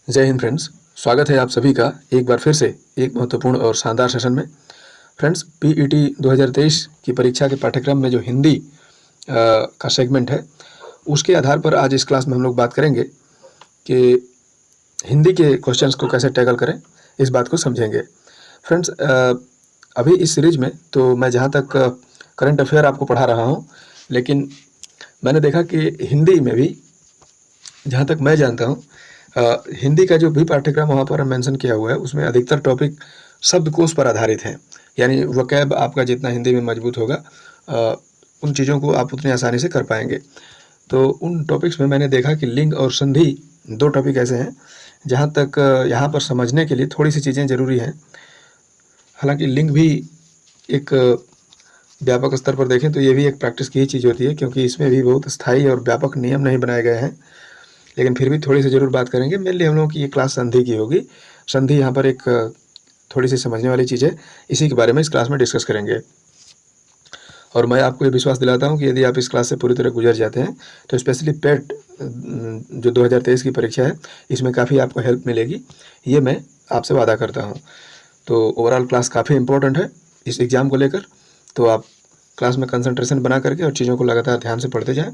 जय हिंद फ्रेंड्स। स्वागत है आप सभी का एक बार फिर से एक महत्वपूर्ण और शानदार सेशन में। फ्रेंड्स, पीईटी 2023 की परीक्षा के पाठ्यक्रम में जो हिंदी का सेगमेंट है, उसके आधार पर आज इस क्लास में हम लोग बात करेंगे कि हिंदी के क्वेश्चंस को कैसे टैकल करें, इस बात को समझेंगे। फ्रेंड्स, अभी इस सीरीज में तो मैं जहाँ तक करंट अफेयर आपको पढ़ा रहा हूँ, लेकिन मैंने देखा कि हिंदी में भी, जहाँ तक मैं जानता हूँ, हिंदी का जो भी पाठ्यक्रम वहाँ पर मेंशन किया हुआ है, उसमें अधिकतर टॉपिक शब्दकोश पर आधारित हैं। यानी वोकैब आपका जितना हिंदी में मजबूत होगा, उन चीज़ों को आप उतनी आसानी से कर पाएंगे। तो उन टॉपिक्स में मैंने देखा कि लिंग और संधि दो टॉपिक ऐसे हैं जहाँ तक यहाँ पर समझने के लिए थोड़ी सी चीज़ें ज़रूरी हैं। हालांकि लिंग भी एक व्यापक स्तर पर देखें तो ये भी एक प्रैक्टिस की ही चीज़ होती है, क्योंकि इसमें भी बहुत स्थायी और व्यापक नियम नहीं बनाए गए हैं। लेकिन फिर भी थोड़ी सी ज़रूर बात करेंगे। मेनली हम लोगों की ये क्लास संधि की होगी। संधि यहाँ पर एक थोड़ी सी समझने वाली चीज़ है, इसी के बारे में इस क्लास में डिस्कस करेंगे। और मैं आपको ये विश्वास दिलाता हूँ कि यदि आप इस क्लास से पूरी तरह गुजर जाते हैं तो स्पेशली पेट जो 2023 की परीक्षा है, इसमें काफ़ी आपको हेल्प मिलेगी, ये मैं आपसे वादा करता हूँ। तो ओवरऑल क्लास काफ़ी इंपॉर्टेंट है इस एग्ज़ाम को लेकर। तो आप क्लास में कंसंट्रेशन बना करके और चीज़ों को लगातार ध्यान से पढ़ते जाएं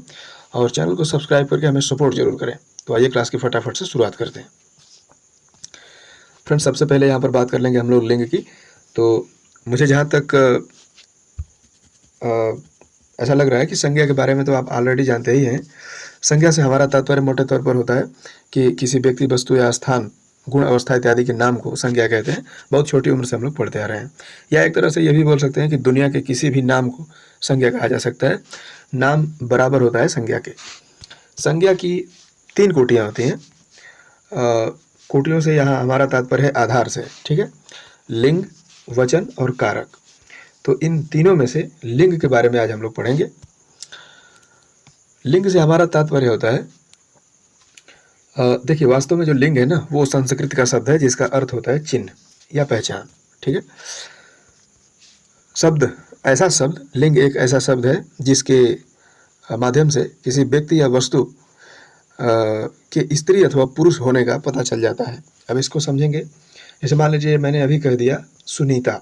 और चैनल को सब्सक्राइब करके हमें सपोर्ट जरूर करें। तो आइए क्लास की फटाफट से शुरुआत करते हैं। फ्रेंड्स, सबसे पहले यहाँ पर बात कर लेंगे हम लोग लिंग की। तो मुझे जहाँ तक ऐसा लग रहा है कि संज्ञा के बारे में तो आप ऑलरेडी जानते ही हैं। संज्ञा से हमारा तात्पर्य मोटे तौर पर होता है कि किसी व्यक्ति, वस्तु या स्थान, गुण, अवस्था इत्यादि के नाम को संज्ञा कहते हैं। बहुत छोटी उम्र से हम लोग पढ़ते आ रहे हैं। या एक तरह से ये भी बोल सकते हैं कि दुनिया के किसी भी नाम को संज्ञा कहा जा सकता है। नाम बराबर होता है संज्ञा के। संज्ञा की 3 कोटियाँ होती हैं। कोटियों से यहाँ हमारा तात्पर्य है आधार से, ठीक है। लिंग, वचन और कारक। तो इन तीनों में से लिंग के बारे में आज हम लोग पढ़ेंगे। लिंग से हमारा तात्पर्य होता है, देखिए, वास्तव में जो लिंग है ना, वो संस्कृत का शब्द है जिसका अर्थ होता है चिन्ह या पहचान, ठीक है। शब्द, ऐसा शब्द, लिंग एक ऐसा शब्द है जिसके माध्यम से किसी व्यक्ति या वस्तु के स्त्री अथवा पुरुष होने का पता चल जाता है। अब इसको समझेंगे। जैसे मान लीजिए मैंने अभी कह दिया सुनीता,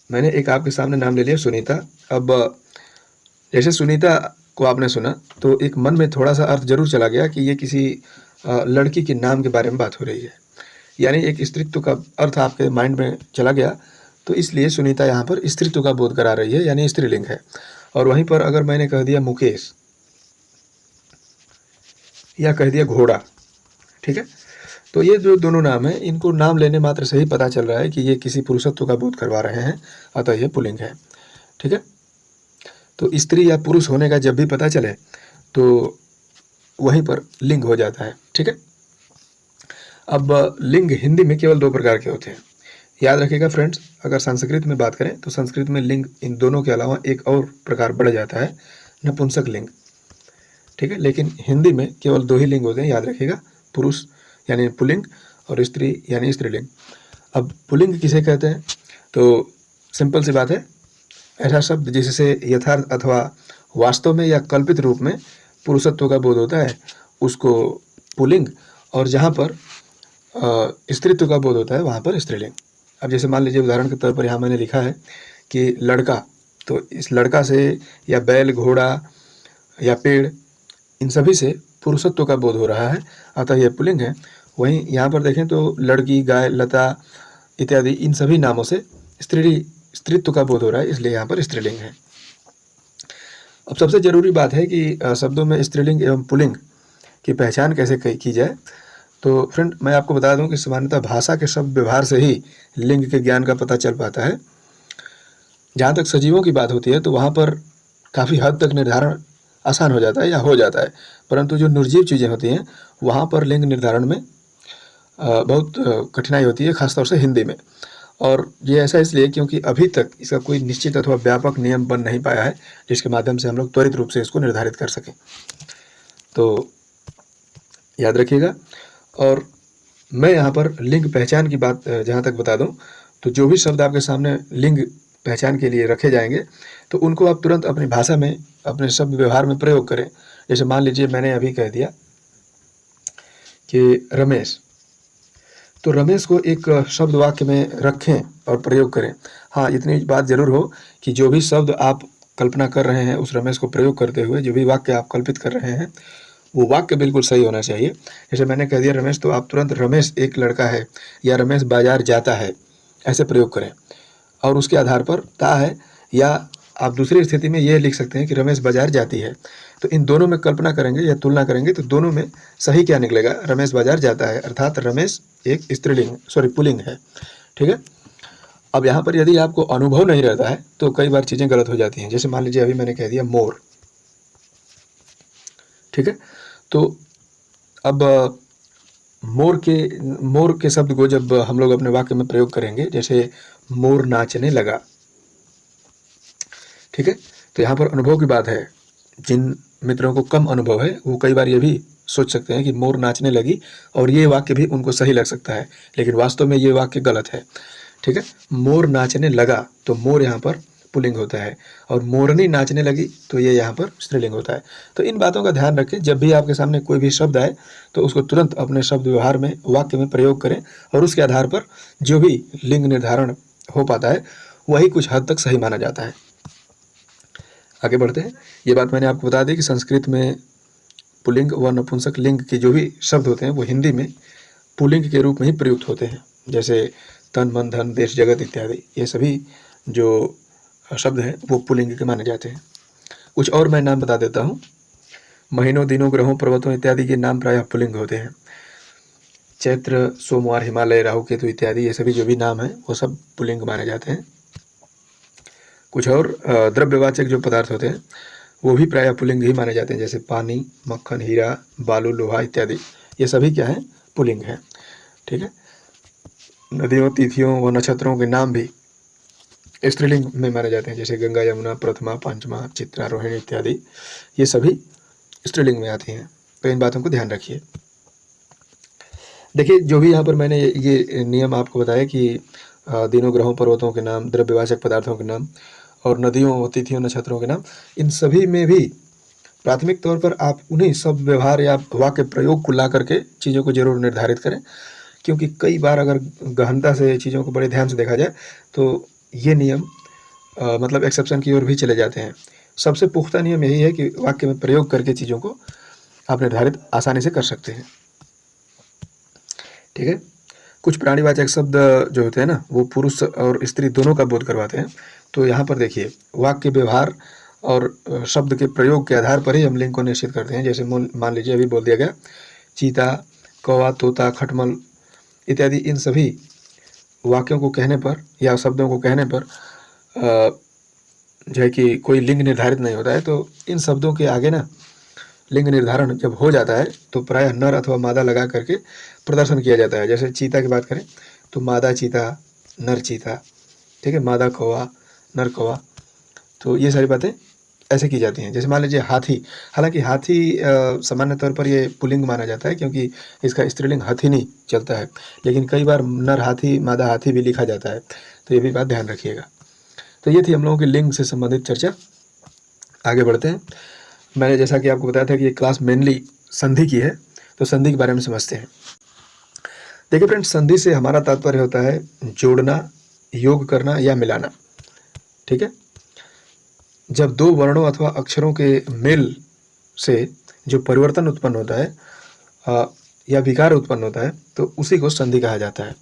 मैंने एक आपके सामने नाम ले लिया सुनीता। अब जैसे सुनीता को आपने सुना तो एक मन में थोड़ा सा अर्थ जरूर चला गया कि ये किसी लड़की के नाम के बारे में बात हो रही है, यानी एक स्त्रीत्व का अर्थ आपके माइंड में चला गया। तो इसलिए सुनीता यहाँ पर स्त्रीत्व का बोध करा रही है, यानी स्त्रीलिंग है। और वहीं पर अगर मैंने कह दिया मुकेश या कह दिया घोड़ा, ठीक है, तो ये जो दोनों नाम हैं, इनको नाम लेने मात्र से ही पता चल रहा है कि ये किसी पुरुषत्व का बोध करवा रहे हैं, अतः ये पुल्लिंग है, ठीक है। तो स्त्री या पुरुष होने का जब भी पता चले तो वहीं पर लिंग हो जाता है, ठीक है। अब लिंग हिंदी में केवल 2 प्रकार के होते हैं, याद रखिएगा फ्रेंड्स। अगर संस्कृत में बात करें तो संस्कृत में लिंग इन दोनों के अलावा एक और प्रकार बढ़ जाता है, नपुंसक लिंग, ठीक है। लेकिन हिंदी में केवल 2 ही लिंग होते हैं, याद रखिएगा, पुरुष यानी पुल्लिंग और स्त्री यानी स्त्रीलिंग। अब पुल्लिंग किसे कहते हैं? तो सिंपल सी बात है, ऐसा शब्द जिससे यथार्थ अथवा वास्तव में या कल्पित रूप में पुरुषत्व का बोध होता है, उसको पुल्लिंग, और जहाँ पर स्त्रीत्व का बोध होता है वहाँ पर स्त्रीलिंग। अब जैसे मान लीजिए उदाहरण के तौर पर यहाँ मैंने लिखा है कि लड़का, तो इस लड़का से या बैल, घोड़ा या पेड़, इन सभी से पुरुषत्व का बोध हो रहा है, अतः यह पुल्लिंग है। वहीं यहाँ पर देखें तो लड़की, गाय, लता इत्यादि, इन सभी नामों से स्त्रीत्व का बोध हो रहा है, इसलिए यहाँ पर स्त्रीलिंग है। अब सबसे जरूरी बात है कि शब्दों में स्त्रीलिंग एवं पुल्लिंग की पहचान कैसे की जाए। तो फ्रेंड, मैं आपको बता दूं कि सामान्यतः भाषा के शब्द व्यवहार से ही लिंग के ज्ञान का पता चल पाता है। जहाँ तक सजीवों की बात होती है तो वहाँ पर काफ़ी हद तक निर्धारण आसान हो जाता है या हो जाता है, परंतु जो निर्जीव चीज़ें होती हैं वहाँ पर लिंग निर्धारण में बहुत कठिनाई होती है, खासतौर से हिंदी में। और ये ऐसा इसलिए क्योंकि अभी तक इसका कोई निश्चित अथवा व्यापक नियम बन नहीं पाया है जिसके माध्यम से हम लोग त्वरित रूप से इसको निर्धारित कर सकें। तो याद रखिएगा। और मैं यहाँ पर लिंग पहचान की बात जहाँ तक बता दूँ, तो जो भी शब्द आपके सामने लिंग पहचान के लिए रखे जाएंगे तो उनको आप तुरंत अपनी भाषा में, अपने शब्द व्यवहार में प्रयोग करें। जैसे मान लीजिए मैंने अभी कह दिया कि रमेश, तो रमेश को एक शब्द वाक्य में रखें और प्रयोग करें। हाँ, इतनी बात ज़रूर हो कि जो भी शब्द आप कल्पना कर रहे हैं उस रमेश को प्रयोग करते हुए, जो भी वाक्य आप कल्पित कर रहे हैं वो वाक्य बिल्कुल सही होना चाहिए। जैसे मैंने कह दिया रमेश, तो आप तुरंत रमेश एक लड़का है या रमेश बाजार जाता है ऐसे प्रयोग करें। और उसके आधार पर ता है, या आप दूसरी स्थिति में ये लिख सकते हैं कि रमेश बाजार जाती है। तो इन दोनों में कल्पना करेंगे या तुलना करेंगे तो दोनों में सही क्या निकलेगा, रमेश बाजार जाता है, अर्थात रमेश एक स्त्रीलिंग पुल्लिंग है। ठीक है। अब यहाँ पर यदि आपको अनुभव नहीं रहता है तो कई बार चीज़ें गलत हो जाती हैं। जैसे मान लीजिए अभी मैंने कह दिया मोर। ठीक है। तो अब मोर के शब्द को जब हम लोग अपने वाक्य में प्रयोग करेंगे, जैसे मोर नाचने लगा। ठीक है। तो यहाँ पर अनुभव की बात है। जिन मित्रों को कम अनुभव है वो कई बार ये भी सोच सकते हैं कि मोर नाचने लगी, और ये वाक्य भी उनको सही लग सकता है, लेकिन वास्तव में ये वाक्य गलत है। ठीक है। मोर नाचने लगा, तो मोर यहाँ पर पुल्लिंग होता है, और मोरनी नाचने लगी तो ये यहाँ पर स्त्रीलिंग होता है। तो इन बातों का ध्यान रखें, जब भी आपके सामने कोई भी शब्द आए तो उसको तुरंत अपने शब्द व्यवहार में वाक्य में प्रयोग करें, और उसके आधार पर जो भी लिंग निर्धारण हो पाता है वही कुछ हद तक सही माना जाता है। आगे बढ़ते हैं। ये बात मैंने आपको बता दी कि संस्कृत में पुल्लिंग व नपुंसक लिंग के जो भी शब्द होते हैं वो हिंदी में पुल्लिंग के रूप में ही प्रयुक्त होते हैं। जैसे तन, मन, धन, देश, जगत इत्यादि, ये सभी जो शब्द हैं वो पुल्लिंग के माने जाते हैं। कुछ और मैं नाम बता देता हूँ। महीनों, दिनों, ग्रहों, पर्वतों इत्यादि के नाम प्रायः पुल्लिंग होते हैं। चैत्र, सोमवार, हिमालय, राहु, केतु इत्यादि, ये सभी जो भी नाम हैं वो सब पुल्लिंग माने जाते हैं। कुछ और द्रव्यवाचक जो पदार्थ होते हैं वो भी प्रायः पुल्लिंग ही माने जाते हैं। जैसे पानी, मक्खन, हीरा, बालू, लोहा इत्यादि, ये सभी क्या है, पुल्लिंग है। ठीक है। नदियों, तिथियों व नक्षत्रों के नाम भी स्त्रीलिंग में माने जाते हैं। जैसे गंगा, यमुना, प्रथमा, पंचमा, चित्रा, रोहिणी इत्यादि, ये सभी स्त्रीलिंग में आती हैं। तो इन बातों को ध्यान रखिए। देखिए, जो भी यहाँ पर मैंने ये नियम आपको बताया कि दिनों, ग्रहों, पर्वतों के नाम, द्रव्यवाचक पदार्थों के नाम, और नदियों, तिथियों, नक्षत्रों के नाम, इन सभी में भी प्राथमिक तौर पर आप उन्हीं शब्द व्यवहार या वाक्य प्रयोग को ला करके चीज़ों को जरूर निर्धारित करें, क्योंकि कई बार अगर गहनता से चीज़ों को बड़े ध्यान से देखा जाए तो ये नियम मतलब एक्सेप्शन की ओर भी चले जाते हैं। सबसे पुख्ता नियम यही है कि वाक्य में प्रयोग करके चीज़ों को आप निर्धारित आसानी से कर सकते हैं। ठीक है। कुछ प्राणीवाचक शब्द जो होते हैं ना वो पुरुष और स्त्री दोनों का बोध करवाते हैं। तो यहाँ पर देखिए, वाक्य व्यवहार और शब्द के प्रयोग के आधार पर ही हम लिंग को निश्चित करते हैं। जैसे मान लीजिए अभी बोल दिया गया चीता, कौवा, तोता, खटमल इत्यादि, इन सभी वाक्यों को कहने पर या शब्दों को कहने पर जो है कि कोई लिंग निर्धारित नहीं होता है। तो इन शब्दों के आगे ना लिंग निर्धारण जब हो जाता है तो प्रायः नर अथवा मादा लगा करके प्रदर्शन किया जाता है। जैसे चीता की बात करें तो मादा चीता, नर चीता। ठीक है। मादा कौवा, नर कौवा, तो ये सारी बातें ऐसे की जाती हैं। जैसे मान लीजिए हाथी, हालांकि हाथी सामान्य तौर पर ये पुल्लिंग माना जाता है क्योंकि इसका स्त्रीलिंग हथिनी चलता है, लेकिन कई बार नर हाथी, मादा हाथी भी लिखा जाता है। तो ये भी बात ध्यान रखिएगा। तो ये थी हम लोगों की लिंग से संबंधित चर्चा। आगे बढ़ते हैं। मैंने जैसा कि आपको बताया था कि ये क्लास मेनली संधि की है, तो संधि के बारे में समझते हैं। देखिए फ्रेंड्स, संधि से हमारा तात्पर्य होता है जोड़ना, योग करना या मिलाना। ठीक है। जब दो वर्णों अथवा अक्षरों के मेल से जो परिवर्तन उत्पन्न होता है या विकार उत्पन्न होता है तो उसी को संधि कहा जाता है।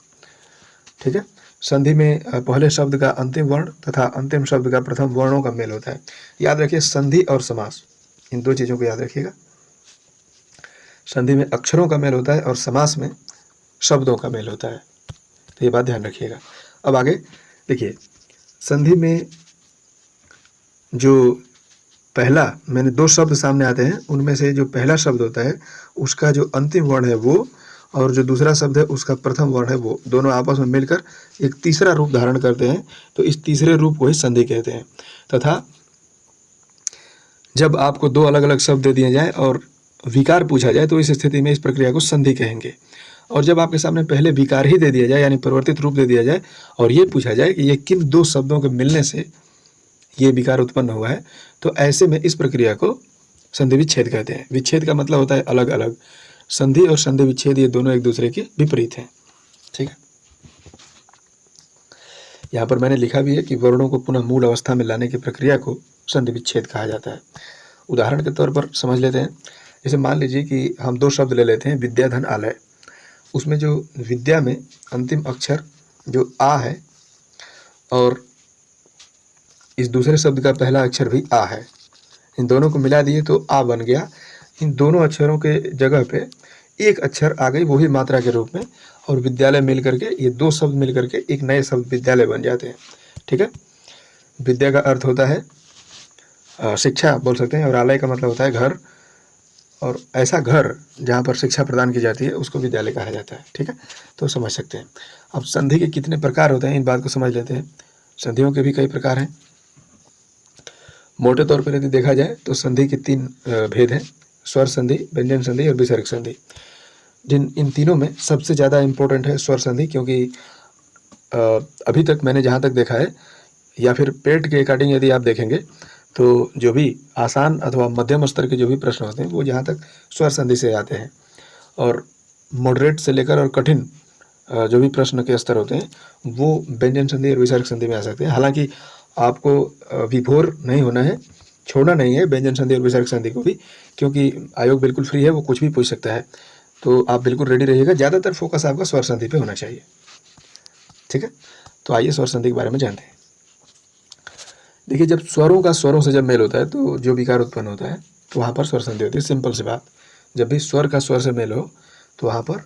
ठीक है। संधि में पहले शब्द का अंतिम वर्ण तथा अंतिम शब्द का प्रथम वर्णों का मेल होता है। याद रखिए, संधि और समास, इन दो चीज़ों को याद रखिएगा। संधि में अक्षरों का मेल होता है और समास में शब्दों का मेल होता है। तो ये बात ध्यान रखिएगा। अब आगे देखिए, संधि में जो पहला, मैंने दो शब्द सामने आते हैं, उनमें से जो पहला शब्द होता है उसका जो अंतिम वर्ण है वो, और जो दूसरा शब्द है उसका प्रथम वर्ण है वो, दोनों आपस में मिलकर एक तीसरा रूप धारण करते हैं। तो इस तीसरे रूप को ही संधि कहते हैं। तथा जब आपको दो अलग अलग शब्द दे दिए जाएं और विकार पूछा जाए तो इस स्थिति में इस प्रक्रिया को संधि कहेंगे। और जब आपके सामने पहले विकार ही दे दिया जाए, यानी परिवर्तित रूप दे दिया जाए, और ये पूछा जाए कि ये किन दो शब्दों के मिलने से ये विकार उत्पन्न हुआ है, तो ऐसे में इस प्रक्रिया को संधि विच्छेद कहते हैं। विच्छेद का मतलब होता है अलग अलग, संधि और संधि विच्छेद ये दोनों एक दूसरे के विपरीत हैं। ठीक है, यहाँ पर मैंने लिखा भी है कि वर्णों को पुनः मूल अवस्था में लाने की प्रक्रिया को संधि विच्छेद कहा जाता है। उदाहरण के तौर पर समझ लेते हैं। जैसे मान लीजिए कि हम दो शब्द ले लेते हैं, विद्या धन आलय। उसमें जो विद्या में अंतिम अक्षर जो आ है और इस दूसरे शब्द का पहला अक्षर भी आ है, इन दोनों को मिला दिए तो आ बन गया। इन दोनों अक्षरों के जगह पे एक अक्षर आ गई, वही मात्रा के रूप में, और विद्यालय मिल करके ये दो शब्द मिल करके एक नए शब्द विद्यालय बन जाते हैं। ठीक है, विद्या का अर्थ होता है शिक्षा बोल सकते हैं, और आलय का मतलब होता है घर, और ऐसा घर जहाँ पर शिक्षा प्रदान की जाती है उसको विद्यालय कहा जाता है। ठीक है, तो समझ सकते हैं। अब संधि के कितने प्रकार होते हैं इन बात को समझ लेते हैं। संधियों के भी कई प्रकार हैं। मोटे तौर पर यदि देखा जाए तो संधि के तीन भेद हैं, स्वर संधि, व्यंजन संधि और विसर्ग संधि। इन तीनों में सबसे ज़्यादा इम्पोर्टेंट है स्वर संधि, क्योंकि अभी तक मैंने जहाँ तक देखा है, या फिर पेट के अकॉर्डिंग यदि आप देखेंगे तो जो भी आसान अथवा मध्यम स्तर के जो भी प्रश्न होते हैं वो जहाँ तक स्वर संधि से आते हैं, और मॉडरेट से लेकर और कठिन जो भी प्रश्न के स्तर होते हैं वो व्यंजन संधि और विसर्ग संधि में आ सकते हैं। हालांकि आपको विभोर नहीं होना है, छोड़ना नहीं है व्यंजन संधि और विसर्ग संधि को भी, क्योंकि आयोग बिल्कुल फ्री है, वो कुछ भी पूछ सकता है, तो आप बिल्कुल रेडी रहिएगा। ज़्यादातर फोकस आपका स्वर संधि पे होना चाहिए। ठीक है, तो आइए स्वर संधि के बारे में जानते हैं। देखिए, जब स्वरों का स्वरों से जब मेल होता है तो जो विकार उत्पन्न होता है तो वहाँ पर स्वर संधि होती है। सिंपल सी बात, जब भी स्वर का स्वर से मेल हो तो वहाँ पर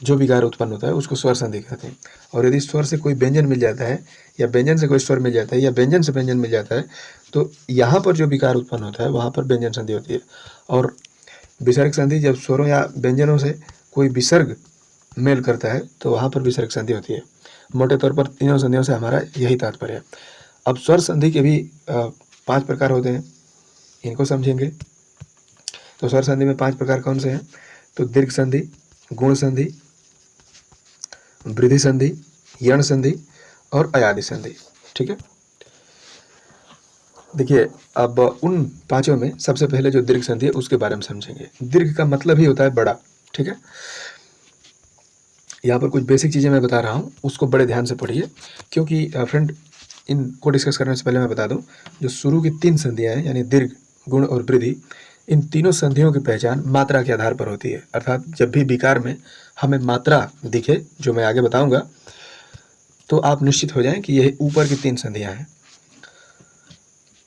जो विकार उत्पन्न होता है उसको स्वर संधि कहते हैं। और यदि स्वर से कोई व्यंजन मिल जाता है, या व्यंजन से कोई स्वर मिल जाता है, या व्यंजन से व्यंजन मिल जाता है, तो यहाँ पर जो विकार उत्पन्न होता है वहाँ पर व्यंजन संधि होती है। और विसर्ग संधि, जब स्वरों या व्यंजनों से कोई विसर्ग मेल करता है तो वहाँ पर विसर्ग संधि होती है। मोटे तौर पर तीनों संधियों से हमारा यही तात्पर्य है। अब स्वर संधि के भी 5 प्रकार होते हैं, इनको समझेंगे। तो स्वर संधि में 5 प्रकार कौन से हैं? तो दीर्घ संधि, गुण संधि, वृद्धि संधि, यण संधि और अयादि संधि। ठीक है, देखिए, अब उन पांचों में सबसे पहले जो दीर्घ संधि है उसके बारे में समझेंगे। दीर्घ का मतलब ही होता है बड़ा। ठीक है, यहाँ पर कुछ बेसिक चीज़ें मैं बता रहा हूँ, उसको बड़े ध्यान से पढ़िए, क्योंकि फ्रेंड इनको डिस्कस करने से पहले मैं बता दूं, जो शुरू की 3 संधियाँ हैं यानी दीर्घ, गुण और वृद्धि, इन तीनों संधियों की पहचान मात्रा के आधार पर होती है। अर्थात जब भी विकार में हमें मात्रा दिखे, जो मैं आगे बताऊंगा, तो आप निश्चित हो जाएं कि यह ऊपर की 3 संधियाँ हैं।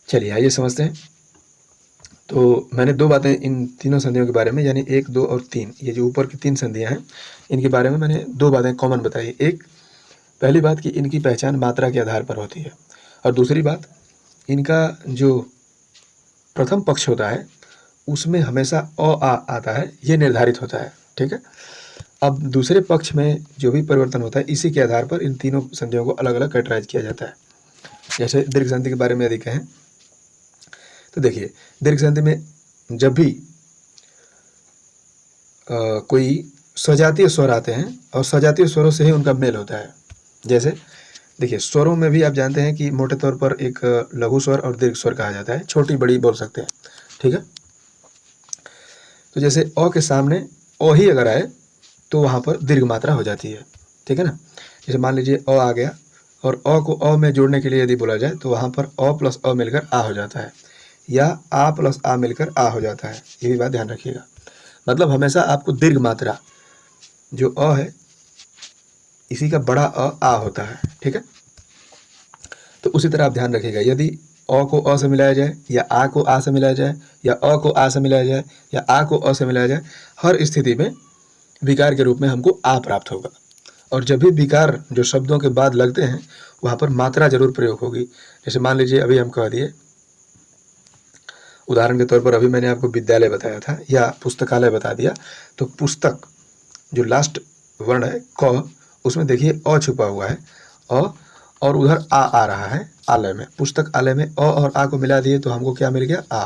चलिए आइए समझते हैं। तो मैंने 2 बातें इन तीनों संधियों के बारे में, यानी 1, 2 और 3, ये जो ऊपर की 3 संधियाँ हैं इनके बारे में मैंने 2 बातें कॉमन बताई। एक, पहली बात कि इनकी पहचान मात्रा के आधार पर होती है, और दूसरी बात, इनका जो प्रथम पक्ष होता है उसमें हमेशा अ आ आता है, ये निर्धारित होता है। ठीक है, अब दूसरे पक्ष में जो भी परिवर्तन होता है इसी के आधार पर इन तीनों संधियों को अलग अलग कैटेगराइज किया जाता है। जैसे दीर्घ संधि के बारे में यदि कहें तो देखिए, दीर्घ संधि में जब भी कोई सजातीय स्वर आते हैं और सजातीय स्वरों से ही उनका मेल होता है। जैसे देखिए, स्वरों में भी आप जानते हैं कि मोटे तौर पर एक लघु स्वर और दीर्घ स्वर कहा जाता है, छोटी बड़ी बोल सकते हैं। ठीक है, तो जैसे अ के सामने अ ही अगर आए तो वहाँ पर दीर्घ मात्रा हो जाती है। ठीक है ना, जैसे मान लीजिए अ आ गया और अ को अ में जोड़ने के लिए यदि बोला जाए तो वहाँ पर अ प्लस अ मिलकर आ हो जाता है, या आ प्लस आ मिलकर आ हो जाता है। ये भी बात ध्यान रखिएगा। मतलब हमेशा आपको दीर्घ मात्रा जो अ है इसी का बड़ा आ होता है। ठीक है, तो उसी तरह आप ध्यान रखिएगा, यदि अ को अ से मिलाया जाए, या आ को आ से मिलाया जाए, या अ को आ से मिलाया जाए, या आ को अ से मिलाया जाए, हर स्थिति में विकार के रूप में हमको आ प्राप्त होगा। और जब भी विकार जो शब्दों के बाद लगते हैं वहाँ पर मात्रा जरूर प्रयोग होगी। जैसे मान लीजिए अभी हम कह दिए, उदाहरण के तौर पर अभी मैंने आपको विद्यालय बताया था या पुस्तकालय बता दिया, तो पुस्तक जो लास्ट वर्ण है क, उसमें देखिए अ छुपा हुआ है, अ, और उधर आ रहा है आलय में। पुस्तकालय में अ और आ को मिला दिए तो हमको क्या मिल गया? आ।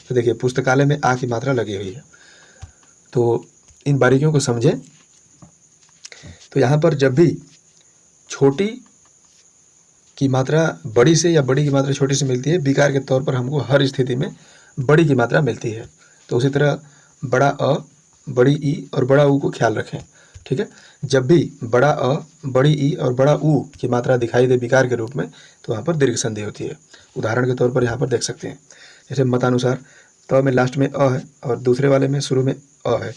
तो देखिए, पुस्तकालय में आ की मात्रा लगी हुई है। तो इन बारीकियों को समझें। तो यहाँ पर जब भी छोटी की मात्रा बड़ी से या बड़ी की मात्रा छोटी से मिलती है, विकार के तौर पर हमको हर स्थिति में बड़ी की मात्रा मिलती है। तो उसी तरह बड़ा अ बड़ी ई और बड़ा ऊ को ख्याल रखें। ठीक है, जब भी बड़ा अ, बड़ी ई और बड़ा ऊ की मात्रा दिखाई दे विकार के रूप में तो वहाँ पर दीर्घ संधि होती है। उदाहरण के तौर पर यहाँ पर देख सकते हैं, जैसे मतानुसार त में लास्ट में अ है और दूसरे वाले में शुरू में अ है,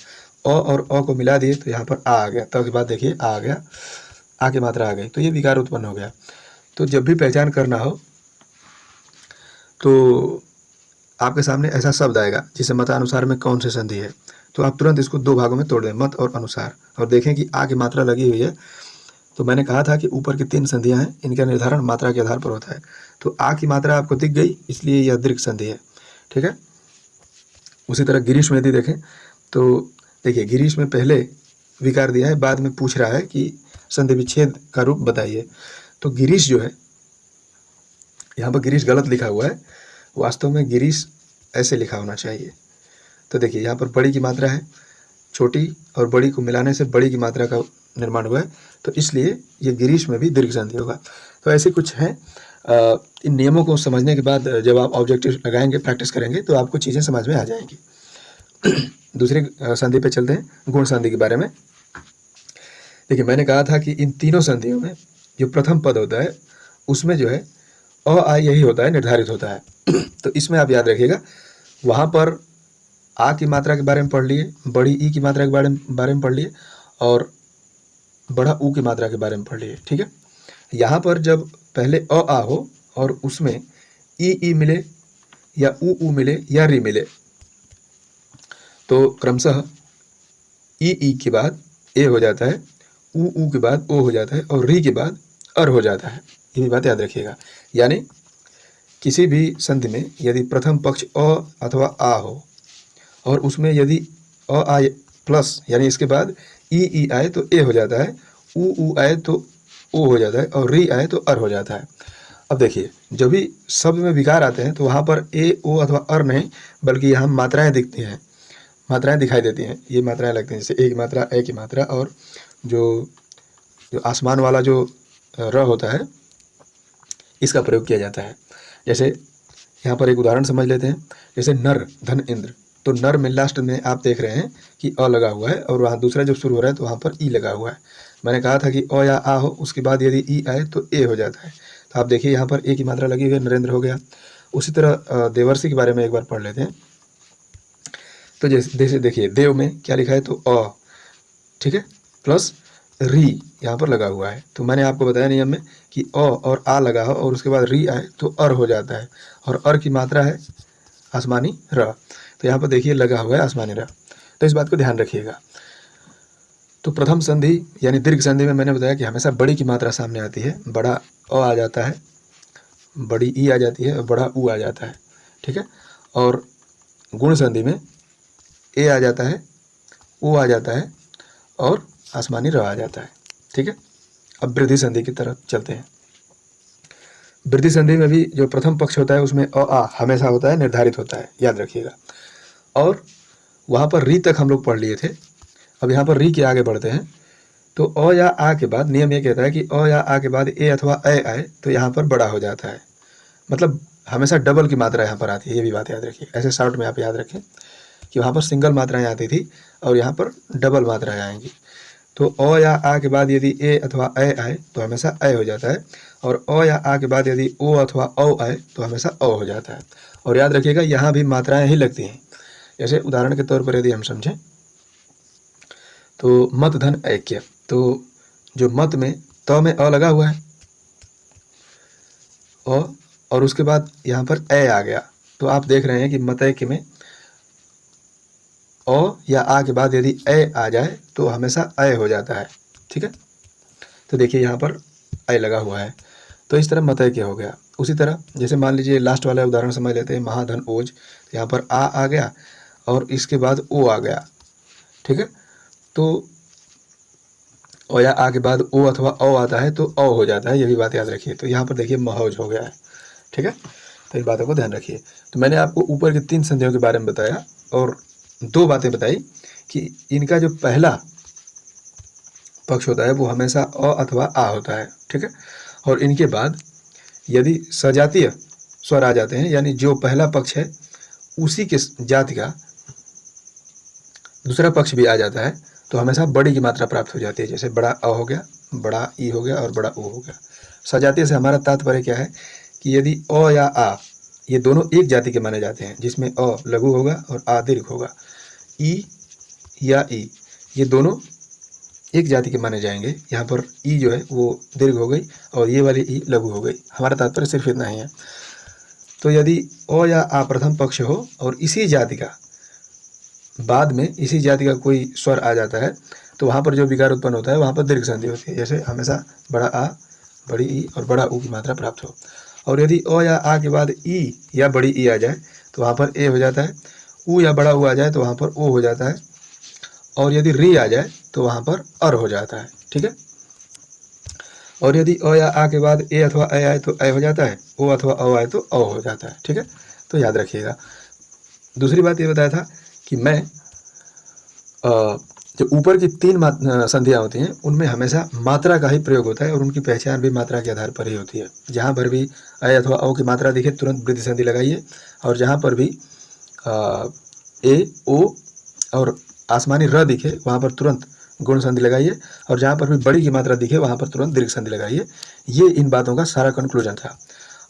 अ और अ को मिला दिए तो यहाँ पर आ गया, त के बाद देखिए आ गया, आ की मात्रा आ गई, तो ये विकार उत्पन्न हो गया। तो जब भी पहचान करना हो तो आपके सामने ऐसा शब्द आएगा जिसे मतानुसार में कौन सी संधि है, तो आप तुरंत इसको दो भागों में तोड़ दें, मत और अनुसार, और देखें कि आ की मात्रा लगी हुई है। तो मैंने कहा था कि ऊपर की 3 संधियां हैं, इनका निर्धारण मात्रा के आधार पर होता है। तो आ की मात्रा आपको दिख गई, इसलिए यह दीर्घ संधि है। ठीक है, उसी तरह गिरीश में यदि देखें तो देखिए गिरीश में पहले विकार दिया है, बाद में पूछ रहा है कि संधि विच्छेद का रूप बताइए। तो गिरीश जो है, यहाँ पर गिरीश गलत लिखा हुआ है, वास्तव में गिरीश ऐसे लिखा होना चाहिए। तो देखिए यहाँ पर बड़ी की मात्रा है, छोटी और बड़ी को मिलाने से बड़ी की मात्रा का निर्माण हुआ है, तो इसलिए ये गिरीश में भी दीर्घ संधि होगा। तो ऐसे कुछ हैं। इन नियमों को समझने के बाद जब आप ऑब्जेक्टिव लगाएंगे, प्रैक्टिस करेंगे, तो आपको चीज़ें समझ में आ जाएंगी। दूसरी संधि पे चलते हैं, गुण संधि के बारे में। देखिए मैंने कहा था कि इन तीनों संधियों में जो प्रथम पद होता है उसमें जो है अ आ यही होता है, निर्धारित होता है। तो इसमें आप याद रखिएगा, वहाँ पर आ की मात्रा के बारे में पढ़ लिए, बड़ी ई की मात्रा के बारे में पढ़ लिए और बड़ा ऊ की मात्रा के बारे में पढ़ लिए। ठीक है, यहाँ पर जब पहले अ आ हो और उसमें ई मिले या ऊ मिले या री मिले, तो क्रमशः ई के बाद ए हो जाता है, ऊ के बाद ओ हो जाता है और री के बाद अर हो जाता है। ये भी बात याद रखिएगा। यानी किसी भी संधि में यदि प्रथम पक्ष अ अथवा आ हो और उसमें यदि अ आए प्लस यानी इसके बाद ई आए तो ए हो जाता है, ऊ आए तो ओ हो जाता है और री आए तो अर हो जाता है। अब देखिए जब भी शब्द में विकार आते हैं तो वहाँ पर ए ओ अथवा अर नहीं, बल्कि यहाँ मात्राएं दिखती हैं, मात्राएं दिखाई देती हैं। ये मात्राएं लगती हैं, जैसे ए की मात्रा, ए की मात्रा, और जो जो आसमान वाला जो र होता है इसका प्रयोग किया जाता है। जैसे यहाँ पर एक उदाहरण समझ लेते हैं, जैसे नर धन इंद्र, तो नर में लास्ट में आप देख रहे हैं कि अ लगा हुआ है और वहाँ दूसरा जब शुरू हो रहा है तो वहाँ पर ई लगा हुआ है। मैंने कहा था कि अ या आ हो, उसके बाद यदि ई आए तो ए हो जाता है। तो आप देखिए यहाँ पर ए की मात्रा लगी हुई है, नरेंद्र हो गया। उसी तरह देवर्षि के बारे में एक बार पढ़ लेते हैं। तो जैसे देखिए देव में क्या लिखा है, तो अ, ठीक है, प्लस री यहाँ पर लगा हुआ है। तो मैंने आपको बताया नियम में कि अ और आ लगा हो और उसके बाद री आए तो अर हो जाता है, और अर की मात्रा है आसमानी र। तो यहाँ पर देखिए लगा हुआ है आसमानी र, तो इस बात को ध्यान रखिएगा। तो प्रथम संधि यानी दीर्घ संधि में मैंने बताया कि हमेशा बड़ी की मात्रा सामने आती है, बड़ा अ आ जाता है, बड़ी ई आ जाती है और बड़ा ऊ आ जाता है। ठीक है, और गुण संधि में ए आ जाता है, ओ आ जाता है और आसमानी र आ जाता है। ठीक है, अब वृद्धि संधि की तरफ चलते हैं। वृद्धि संधि में भी जो प्रथम पक्ष होता है उसमें अ आ हमेशा होता है, निर्धारित होता है, याद रखिएगा। और वहाँ पर री तक हम लोग पढ़ लिए थे। अब यहाँ पर री के आगे बढ़ते हैं। तो अ या आ के बाद नियम ये कहता है कि अ या आ के बाद ए अथवा ए आए तो यहाँ पर बड़ा हो जाता है, मतलब हमेशा डबल की मात्रा यहाँ पर आती है। ये भी बात याद रखिए, ऐसे शॉर्ट में आप याद रखें कि वहाँ पर सिंगल मात्राएं आती थी और यहाँ पर डबल मात्राएं आएंगी। तो अ या आ के बाद यदि ए अथवा ए आए तो हमेशा ए हो जाता है, और अ या आ के बाद यदि ओ अथवा औ आए तो हमेशा अ हो जाता है। और याद रखिएगा यहाँ भी मात्राएं ही लगती हैं। जैसे उदाहरण के तौर पर यदि हम समझें तो मत धन ऐक्य, तो जो मत में त में अ लगा हुआ है अ, और उसके बाद यहाँ पर ए आ गया, तो आप देख रहे हैं कि मत ऐक्य में अ या आ के बाद यदि ए आ जाए तो हमेशा ए हो जाता है। ठीक है, तो देखिए यहाँ पर ए लगा हुआ है, तो इस तरह मत ऐक्य हो गया। उसी तरह जैसे मान लीजिए लास्ट वाला उदाहरण समझ लेते हैं, महाधन ओज, तो यहाँ पर आ गया और इसके बाद ओ आ गया। ठीक है, तो ओ या आ के बाद ओ अथवा औ आता है तो औ हो जाता है, ये भी बात याद रखिए। तो यहाँ पर देखिए महौज हो गया है। ठीक है, तो इन बातों को ध्यान रखिए। तो मैंने आपको ऊपर की 3 संधियों के बारे में बताया और 2 बातें बताई कि इनका जो पहला पक्ष होता है वो हमेशा अ अथवा आ होता है। ठीक है, और इनके बाद यदि सजातीय स्वर आ जाते हैं, यानी जो पहला पक्ष है उसी के जाति का दूसरा पक्ष भी आ जाता है तो हमेशा बड़ी की मात्रा प्राप्त हो जाती है। जैसे बड़ा अ हो गया, बड़ा ई हो गया और बड़ा ऊ हो गया। सजातीय से हमारा तात्पर्य क्या है कि यदि अ या आ ये दोनों एक जाति के माने जाते हैं, जिसमें अ लघु होगा और आ दीर्घ होगा, ई या ई ये दोनों एक जाति के माने जाएंगे। यहाँ पर ई जो है वो दीर्घ हो गई और ये वाली ई लघु हो गई। हमारा तात्पर्य सिर्फ इतना ही है। तो यदि अ या आ प्रथम पक्ष हो और इसी जाति का बाद में इसी जाति का कोई स्वर आ जाता है तो वहाँ पर जो विकार उत्पन्न होता है वहाँ पर दीर्घ संधि होती है। जैसे हमेशा बड़ा आ, बड़ी ई और बड़ा ऊ की मात्रा प्राप्त हो। और यदि अ या आ के बाद ई या बड़ी ई आ जाए तो वहाँ पर ए हो जाता है। ऊ या बड़ा ऊ आ जाए तो वहाँ पर ओ हो जाता है। और यदि री आ जाए तो वहाँ पर अर हो जाता है। ठीक है। और यदि अ या आ के बाद ए अथवा ए आए तो ए हो जाता है, ओ अथवा अ आए तो अ हो जाता है। ठीक है। तो याद रखिएगा। दूसरी बात ये बताया था कि मैं जो ऊपर की 3 संधियाँ होती हैं उनमें हमेशा मात्रा का ही प्रयोग होता है और उनकी पहचान भी मात्रा के आधार पर ही होती है। जहाँ पर भी अ अथवा औ की मात्रा दिखे तुरंत वृद्धि संधि लगाइए, और जहाँ पर भी ए, ओ और आसमानी र दिखे वहाँ पर तुरंत गुण संधि लगाइए, और जहाँ पर भी बड़ी की मात्रा दिखे वहाँ पर तुरंत दीर्घ संधि लगाइए। ये इन बातों का सारा कंक्लूजन था।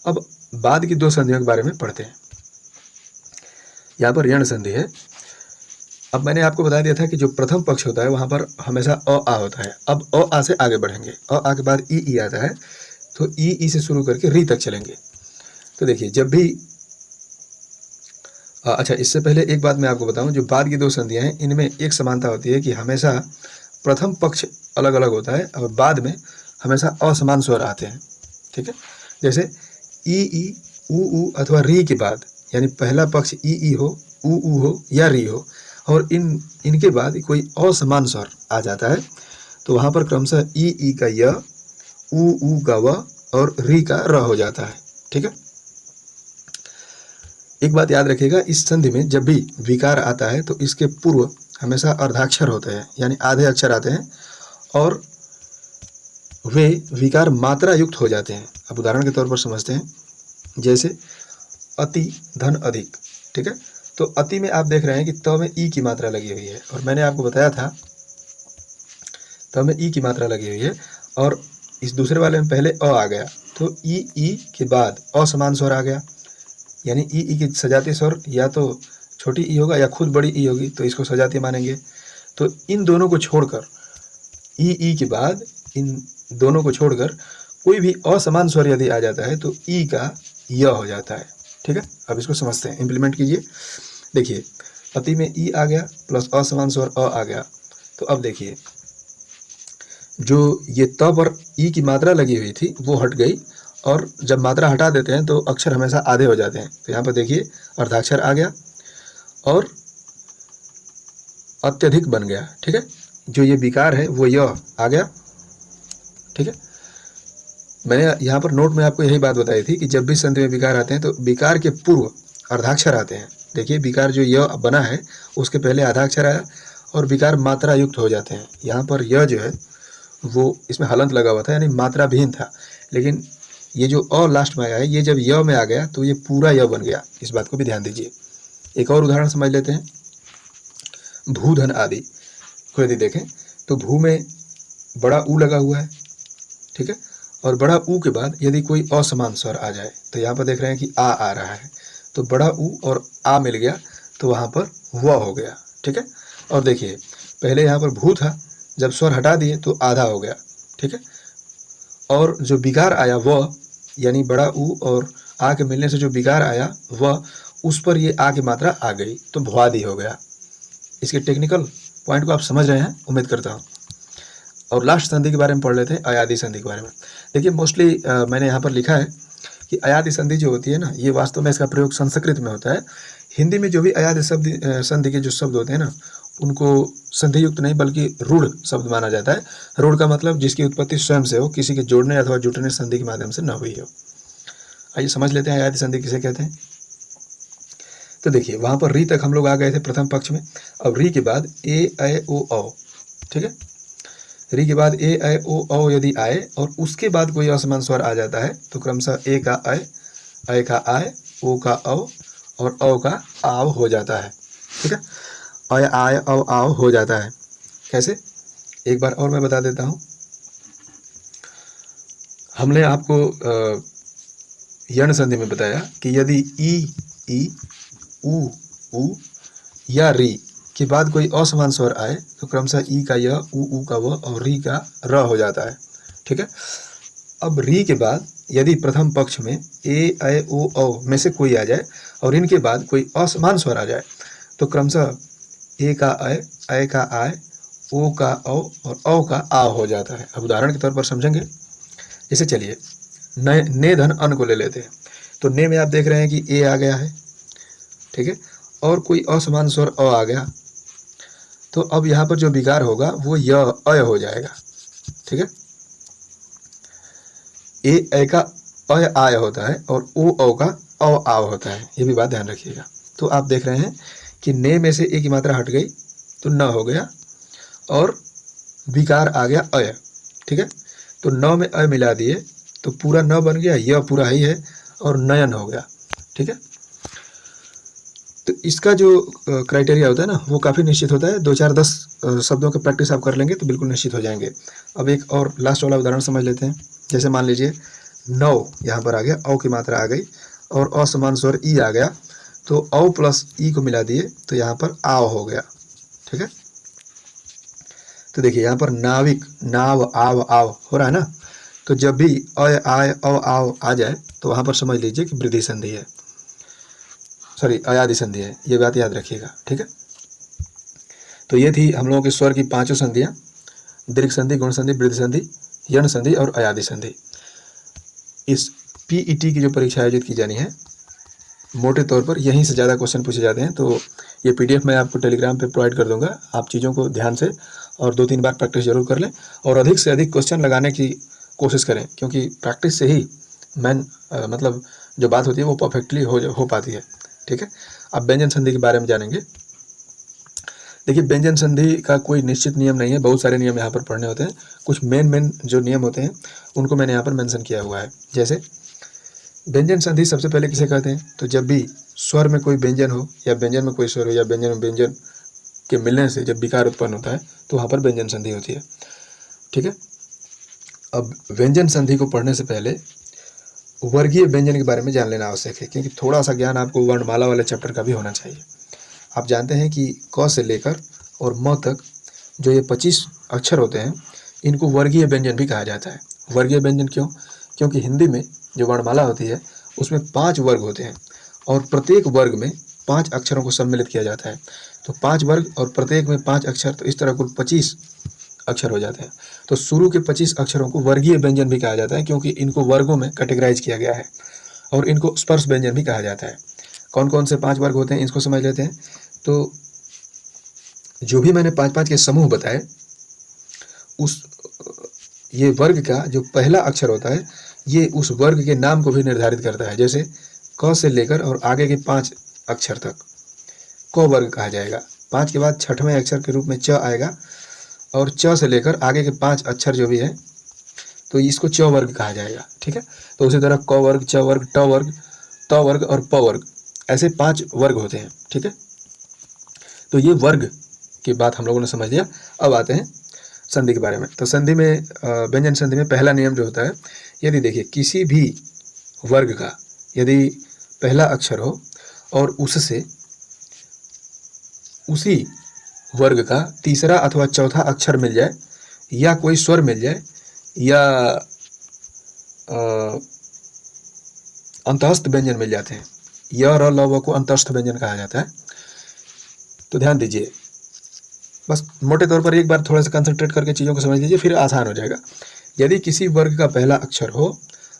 अब बाद की 2 संधियों के बारे में पढ़ते हैं। यहाँ पर यण संधि है। अब मैंने आपको बता दिया था कि जो प्रथम पक्ष होता है वहाँ पर हमेशा अ आ होता है। अब अ आ से आगे बढ़ेंगे, अ आ के बाद ई आता है तो ई से शुरू करके री तक चलेंगे। तो देखिए जब भी अच्छा, इससे पहले एक बात मैं आपको बताऊं, जो बाद की 2 संधियां हैं इनमें एक समानता होती है कि हमेशा प्रथम पक्ष अलग अलग होता है और बाद में हमेशा असमान स्वर आते हैं। ठीक है। जैसे ई ऊ अथवा री के बाद, यानी पहला पक्ष ई हो, ऊ हो या री हो, और इनके बाद कोई असमान स्वर आ जाता है तो वहाँ पर क्रमशः ई का य, ऊ का व और री का र हो जाता है। ठीक है। एक बात याद रखिएगा, इस संधि में जब भी विकार आता है तो इसके पूर्व हमेशा अर्धाक्षर होते हैं, यानी आधे अक्षर आते हैं और वे विकार मात्रा युक्त हो जाते हैं। अब उदाहरण के तौर पर समझते हैं, जैसे अति धन अधिक। ठीक है। तो अति में आप देख रहे हैं कि त में ई की मात्रा लगी हुई है, और मैंने आपको बताया था त में ई की मात्रा लगी हुई है, और इस दूसरे वाले में पहले अ आ गया तो ई के बाद असमान स्वर आ गया, यानी ई की सजातीय स्वर या तो छोटी ई होगा या खुद बड़ी ई होगी, तो इसको सजातीय मानेंगे। तो इन दोनों को छोड़कर ई के बाद इन दोनों को छोड़कर कोई भी असमान स्वर यदि आ जाता है तो ई का य हो जाता है। ठीक है। अब इसको समझते हैं, इंप्लीमेंट कीजिए। देखिए अति में ई आ गया प्लस असमान स्वर अ आ गया, तो अब देखिए जो ये त पर ई की मात्रा लगी हुई थी वो हट गई, और जब मात्रा हटा देते हैं तो अक्षर हमेशा आधे हो जाते हैं। तो यहाँ पर देखिए अर्धाक्षर आ गया और अत्यधिक बन गया। ठीक है। जो ये विकार है वो य आ गया। ठीक है। मैंने यहाँ पर नोट में आपको यही बात बताई थी कि जब भी संधि में विकार आते हैं तो विकार के पूर्व अर्धाक्षर आते हैं। देखिए विकार जो य बना है उसके पहले आधाक्षर आया और विकार मात्रा युक्त हो जाते हैं। यहाँ पर य जो है वो इसमें हलंत लगा हुआ था, यानी मात्रा विहीन था, लेकिन ये जो अ लास्ट में आया है ये जब य में आ गया तो ये पूरा य बन गया। इस बात को भी ध्यान दीजिए। एक और उदाहरण समझ लेते हैं, भूधन आदि को यदि देखें तो भू में बड़ा ऊ लगा हुआ है। ठीक है। और बड़ा ऊ के बाद यदि कोई असमान स्वर आ जाए तो यहाँ पर देख रहे हैं कि आ रहा है, तो बड़ा ऊ और आ मिल गया तो वहाँ पर व हो गया। ठीक है। और देखिए पहले यहाँ पर भू था, जब स्वर हटा दिए तो आधा हो गया। ठीक है। और जो विकार आया व, यानी बड़ा ऊ और आ के मिलने से जो विकार आया व, उस पर ये आ की मात्रा आ गई तो भुआदि हो गया। इसके टेक्निकल पॉइंट को आप समझ रहे हैं, उम्मीद करता हूँ। और लास्ट संधि के बारे में पढ़ लेते हैं, अयादि संधि के बारे में। देखिए मोस्टली मैंने यहाँ पर लिखा है कि अयादि संधि जो होती है ना, ये वास्तव में इसका प्रयोग संस्कृत में होता है। हिंदी में जो भी अयादि संधि के जो शब्द होते हैं ना, उनको संधि युक्त नहीं बल्कि रूढ़ शब्द माना जाता है। रूढ़ का मतलब जिसकी उत्पत्ति स्वयं से हो, किसी के जोड़ने अथवा जुटने संधि के माध्यम से न हुई हो। आइए समझ लेते हैं अयादि संधि किसे कहते हैं। तो देखिए वहाँ पर री तक हम लोग आ गए थे प्रथम पक्ष में। अब री के बाद ए ऐ ओ औ। ठीक है। री के बाद ए ऐ ओ औ यदि आए और उसके बाद कोई असमान स्वर आ जाता है तो क्रमशः ए का ऐ का आय, ओ का औ और औ का आव हो जाता है। ठीक है। अय आय अव आव हो जाता है। कैसे? एक बार और मैं बता देता हूँ। हमने आपको यण संधि में बताया कि यदि ई ई उ उ या री के बाद कोई असमान स्वर आए तो क्रमशः ई का य, उ का व और री का र हो जाता है। ठीक है। अब री के बाद यदि प्रथम पक्ष में ए, ऐ, ओ, औ में से कोई आ जाए और इनके बाद कोई असमान स्वर आ जाए तो क्रमशः ए का ऐ का आय, ओ का औ और औ का आ हो जाता है। अब उदाहरण के तौर पर समझेंगे। जैसे चलिए ने धन अन को ले लेते हैं। तो ने में आप देख रहे हैं कि ए आ गया है। ठीक है। और कोई असमान स्वर अ आ गया तो अब यहाँ पर जो विकार होगा वो य अय हो जाएगा। ठीक है। ए का अय आय होता है और ओ औ का औ आव होता है। ये भी बात ध्यान रखिएगा। तो आप देख रहे हैं कि ने में से ए की मात्रा हट गई तो न हो गया और विकार आ गया अय। ठीक है। तो न में अय मिला दिए तो पूरा न बन गया, यह पूरा ही है और नयन हो गया। ठीक है। तो इसका जो क्राइटेरिया होता है ना वो काफ़ी निश्चित होता है। 2 4 10 शब्दों का प्रैक्टिस आप कर लेंगे तो बिल्कुल निश्चित हो जाएंगे। अब एक और लास्ट वाला उदाहरण समझ लेते हैं। जैसे मान लीजिए नौ यहाँ पर आ गया, औ की मात्रा आ गई और असमान स्वर ई आ गया तो औ प्लस ई को मिला दिए तो यहाँ पर आव हो गया। ठीक है। तो देखिए यहाँ पर नाविक, नाव, आव, आव हो रहा है ना। तो जब भी अय आय अव आव आ जाए तो वहाँ पर समझ लीजिए कि वृद्धि संधि है, सॉरी अयादि संधि है। ये बात याद रखिएगा। ठीक है। तो ये थी हम लोगों के स्वर की 5 संधियाँ: दीर्घ संधि, गुण संधि, वृद्धि संधि, यण संधि और अयादि संधि। इस पीईटी की जो परीक्षा आयोजित की जानी है मोटे तौर पर यहीं से ज़्यादा क्वेश्चन पूछे जाते हैं। तो ये पीडीएफ मैं आपको टेलीग्राम पे प्रोवाइड कर दूंगा। आप चीज़ों को ध्यान से और 2-3 बार प्रैक्टिस जरूर कर लें और अधिक से अधिक क्वेश्चन लगाने की कोशिश करें, क्योंकि प्रैक्टिस से ही मतलब जो बात होती है वो परफेक्टली हो पाती है। ठीक है। अब व्यंजन संधि के बारे में जानेंगे। देखिए व्यंजन संधि का कोई निश्चित नियम नहीं है, बहुत सारे नियम यहाँ पर पढ़ने होते हैं। कुछ मेन जो नियम होते हैं उनको मैंने यहाँ पर मेंशन किया हुआ है। जैसे व्यंजन संधि सबसे पहले किसे कहते हैं? तो जब भी स्वर में कोई व्यंजन हो या व्यंजन में कोई स्वर हो या व्यंजन में व्यंजन के मिलने से जब विकार उत्पन्न होता है तो वहाँ पर व्यंजन संधि होती है। ठीक है। अब व्यंजन संधि को पढ़ने से पहले वर्गीय व्यंजन के बारे में जान लेना आवश्यक है, क्योंकि थोड़ा सा ज्ञान आपको वर्णमाला वाले चैप्टर का भी होना चाहिए। आप जानते हैं कि क से लेकर और म तक जो ये 25 अक्षर होते हैं इनको वर्गीय व्यंजन भी कहा जाता है। वर्गीय व्यंजन क्यों? क्योंकि हिंदी में जो वर्णमाला होती है उसमें 5 वर्ग होते हैं और प्रत्येक वर्ग में 5 अक्षरों को सम्मिलित किया जाता है। तो 5 वर्ग और प्रत्येक में 5 अक्षर, तो इस तरह कुल 25 अक्षर हो जाते हैं। तो शुरू के 25 अक्षरों को वर्गीय व्यंजन भी कहा जाता है, क्योंकि इनको वर्गों में कैटेगराइज किया गया है और इनको स्पर्श व्यंजन भी कहा जाता है। कौन कौन से 5 वर्ग होते हैं इसको समझ लेते हैं। तो जो भी मैंने 5-5 के समूह बताए उस ये वर्ग का जो पहला अक्षर होता है ये उस वर्ग के नाम को भी निर्धारित करता है। जैसे क से लेकर और आगे के 5 अक्षर तक क वर्ग कहा जाएगा। 5 के बाद छठवें अक्षर के रूप में च आएगा और च से लेकर आगे के 5 अक्षर जो भी है तो इसको च वर्ग कहा जाएगा। ठीक है। तो उसी तरह क वर्ग, च वर्ग, ट वर्ग, त वर्ग और प वर्ग, ऐसे 5 वर्ग होते हैं। ठीक है। तो ये वर्ग की बात हम लोगों ने समझ लिया। अब आते हैं संधि के बारे में। तो संधि में व्यंजन संधि में पहला नियम जो होता है, यदि देखिए किसी भी वर्ग का यदि पहला अक्षर हो और उससे उसी वर्ग का तीसरा अथवा चौथा अक्षर मिल जाए या कोई स्वर मिल जाए या अंतःस्थ व्यंजन मिल जाते हैं। य, र, ल, व को अंतःस्थ व्यंजन कहा जाता है। तो ध्यान दीजिए, बस मोटे तौर पर एक बार थोड़ा सा कंसंट्रेट करके चीज़ों को समझ लीजिए, फिर आसान हो जाएगा। यदि किसी वर्ग का पहला अक्षर हो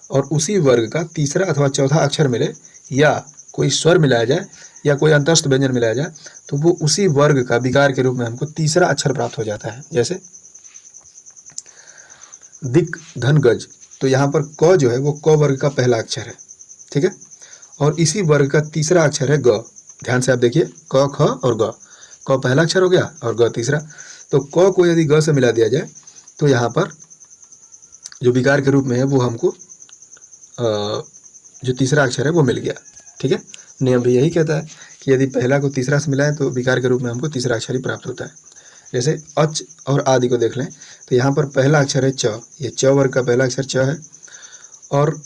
और उसी वर्ग का तीसरा अथवा चौथा अक्षर मिले या कोई स्वर मिलाया जाए या कोई अंतःस्थ व्यंजन मिलाया जाए तो वो उसी वर्ग का विकार के रूप में हमको तीसरा अक्षर प्राप्त हो जाता है। जैसे दिक, धन, गज, तो यहाँ पर क जो है वो क वर्ग का पहला अक्षर है। ठीक है। और इसी वर्ग का तीसरा अक्षर है ग। ध्यान से आप देखिए, क, ख और ग। क पहला अक्षर हो गया और ग तीसरा। तो क को यदि ग से मिला दिया जाए तो यहाँ पर जो विकार के रूप में है वो हमको जो तीसरा अक्षर है वो मिल गया। ठीक है। नियम भी यही कहता है कि यदि पहला को तीसरा से मिलाएं तो विकार के रूप में हमको तीसरा अक्षर ही प्राप्त होता है। जैसे अच और आदि को देख लें तो यहाँ पर पहला अक्षर है च, ये च वर्ग का पहला अक्षर च है और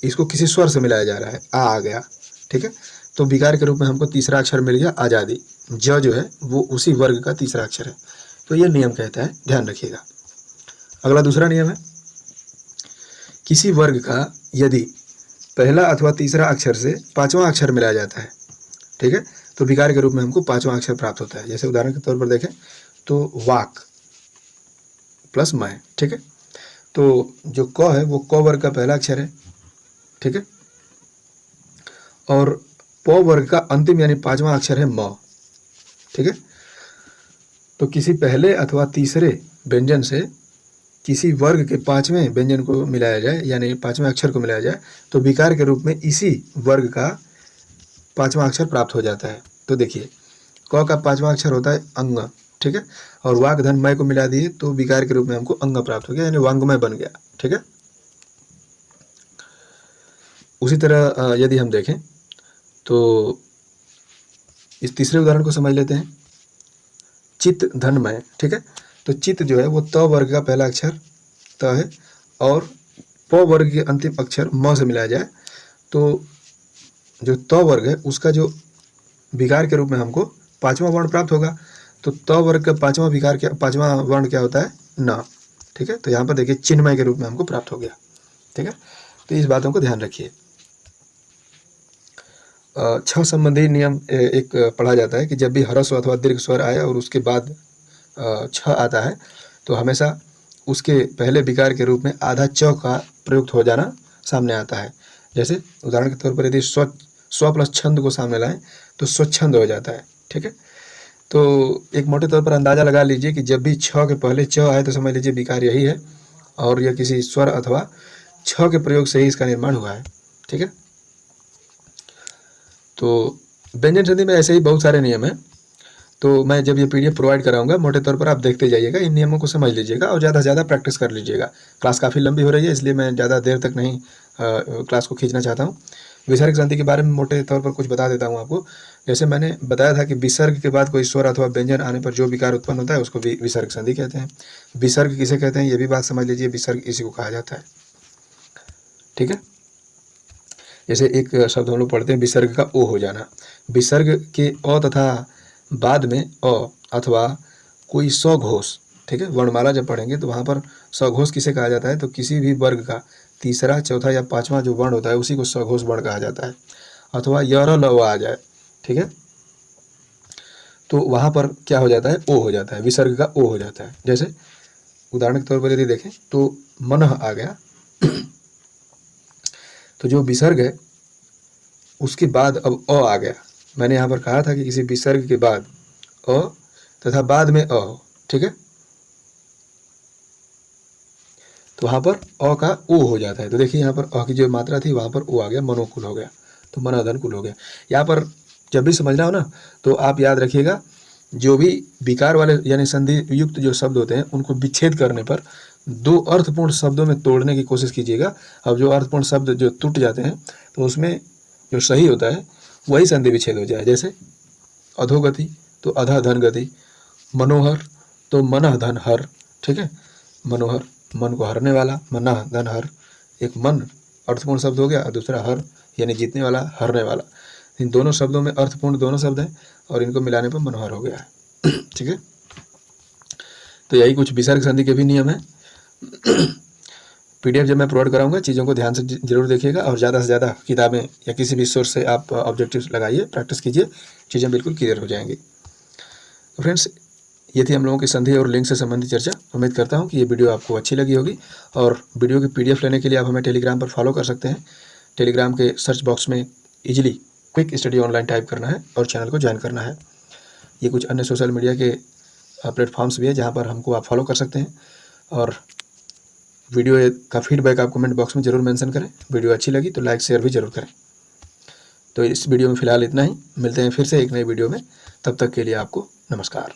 इसको किसी स्वर से मिलाया जा रहा है, आ गया, ठीक है। तो विकार के रूप में हमको तीसरा अक्षर मिल गया आजादी, ज जो है वो उसी वर्ग का तीसरा अक्षर है। तो ये नियम कहता है, ध्यान रखिएगा। अगला दूसरा नियम है, किसी वर्ग का यदि पहला अथवा तीसरा अक्षर से पांचवा अक्षर मिलाया जाता है, ठीक है, तो विकार के रूप में हमको पांचवा अक्षर प्राप्त होता है। जैसे उदाहरण के तौर पर देखें तो वाक प्लस मैं, ठीक है। तो जो क है वो क वर्ग का पहला अक्षर है, ठीक है, और प वर्ग का अंतिम यानी पांचवा अक्षर है म, ठीक है। तो किसी पहले अथवा तीसरे व्यंजन से किसी वर्ग के पांचवें व्यंजन को मिलाया जाए यानी पांचवें अक्षर को मिलाया जाए तो विकार के रूप में इसी वर्ग का पांचवा अक्षर प्राप्त हो जाता है। तो देखिए क का पांचवा अक्षर होता है अंग, ठीक है, और वाक धन मय को मिला दिए तो विकार के रूप में हमको अंग प्राप्त हो गया यानी वांगमय बन गया, ठीक है। उसी तरह यदि हम देखें तो इस तीसरे उदाहरण को समझ लेते हैं, चित धनमय, ठीक है। तो चित जो है वो त वर्ग का पहला अक्षर त है और प वर्ग के अंतिम अक्षर म से मिलाया जाए तो जो त वर्ग है उसका जो विकार के रूप में हमको पांचवा वर्ण प्राप्त होगा। तो त वर्ग का पांचवा विकार क्या, पांचवा वर्ण क्या होता है, न, ठीक है। तो यहाँ पर देखिए चिन्मय के रूप में हमको प्राप्त हो गया, ठीक है। तो इस बातों को ध्यान रखिए। छ संबंधी नियम एक पढ़ा जाता है कि जब भी ह्रस्व अथवा दीर्घ स्वर आए और उसके बाद छ आता है तो हमेशा उसके पहले विकार के रूप में आधा च का प्रयुक्त हो जाना सामने आता है। जैसे उदाहरण के तौर पर यदि स्व प्लस छंद को सामने लाएं तो स्वच्छंद हो जाता है, ठीक है। तो एक मोटे तौर पर अंदाजा लगा लीजिए कि जब भी छ के पहले च आए तो समझ लीजिए विकार यही है और यह किसी स्वर अथवा छ के प्रयोग से ही इसका निर्माण हुआ है, ठीक है। तो व्यंजन संधि में ऐसे ही बहुत सारे नियम हैं। तो मैं जब ये पीडीएफ प्रोवाइड कराऊंगा मोटे तौर पर आप देखते जाइएगा, इन नियमों को समझ लीजिएगा और ज़्यादा से ज़्यादा प्रैक्टिस कर लीजिएगा। क्लास काफ़ी लंबी हो रही है इसलिए मैं ज़्यादा देर तक नहीं क्लास को खींचना चाहता हूँ। विसर्ग संधि के बारे में मोटे तौर पर कुछ बता देता हूँ आपको। जैसे मैंने बताया था कि विसर्ग के बाद कोई स्वर अथवा व्यंजन आने पर जो विकार उत्पन्न होता है उसको विसर्ग संधि कहते हैं। विसर्ग किसे कहते हैं ये भी बात समझ लीजिए, विसर्ग इसी को कहा जाता है, ठीक है। जैसे एक शब्द हम लोग पढ़ते हैं विसर्ग का ओ हो जाना, विसर्ग के अ तथा बाद में अ अथवा कोई स्वघोष, ठीक है, वर्णमाला जब पढ़ेंगे तो वहाँ पर स्वघोष किसे कहा जाता है, तो किसी भी वर्ग का तीसरा चौथा या पांचवा जो वर्ण होता है उसी को स्वघोष वर्ण कहा जाता है। अथवा य र ल व आ जाए, ठीक है, तो वहाँ पर क्या हो जाता है, ओ हो जाता है, विसर्ग का ओ हो जाता है। जैसे उदाहरण के तौर पर यदि देखें तो मनः आ गया तो जो विसर्ग है उसके बाद अब अ आ गया। मैंने यहाँ पर कहा था कि किसी विसर्ग के बाद अ तथा बाद में अ हो, ठीक है, तो वहाँ पर अ का ओ हो जाता है। तो देखिए यहाँ पर अ की जो मात्रा थी वहाँ पर ओ आ गया, मनोकुल हो गया, तो मनाधन कुल हो गया। यहाँ पर जब भी समझना हो ना तो आप याद रखिएगा जो भी विकार वाले यानी संधि युक्त जो शब्द होते हैं उनको विच्छेद करने पर दो अर्थपूर्ण शब्दों में तोड़ने की कोशिश कीजिएगा। अब जो अर्थपूर्ण शब्द जो टूट जाते हैं तो उसमें जो सही होता है वही संधि विच्छेद हो जाए। जैसे अधोगति तो अधा धन गति, मनोहर तो मनः धन हर, ठीक है, मनोहर मन को हरने वाला, मनः धन हर, एक मन अर्थपूर्ण शब्द हो गया और दूसरा हर यानी जीतने वाला, हरने वाला। इन दोनों शब्दों में अर्थपूर्ण दोनों शब्द हैं और इनको मिलाने पर मनोहर हो गया है, ठीक है। तो यही कुछ विसर्ग संधि के भी नियम है। पीडीएफ जब मैं प्रोवाइड कराऊंगा चीज़ों को ध्यान से जरूर देखिएगा और ज़्यादा से ज़्यादा किताबें या किसी भी सोर्स से आप ऑब्जेक्टिव्स लगाइए, प्रैक्टिस कीजिए, चीज़ें बिल्कुल क्लियर हो जाएंगी। तो फ्रेंड्स ये थी हम लोगों की संधि और लिंक से संबंधित चर्चा। उम्मीद करता हूँ कि ये वीडियो आपको अच्छी लगी होगी और वीडियो की पीडीएफ लेने के लिए आप हमें टेलीग्राम पर फॉलो कर सकते हैं। टेलीग्राम के सर्च बॉक्स में easily quick study online type करना है और चैनल को ज्वाइन करना है। ये कुछ अन्य सोशल मीडिया के प्लेटफॉर्म्स भी है जहाँ पर हमको आप फॉलो कर सकते हैं और वीडियो का फीडबैक आप कमेंट बॉक्स में ज़रूर मेंशन करें। वीडियो अच्छी लगी तो लाइक शेयर भी ज़रूर करें। तो इस वीडियो में फ़िलहाल इतना ही, मिलते हैं फिर से एक नई वीडियो में, तब तक के लिए आपको नमस्कार।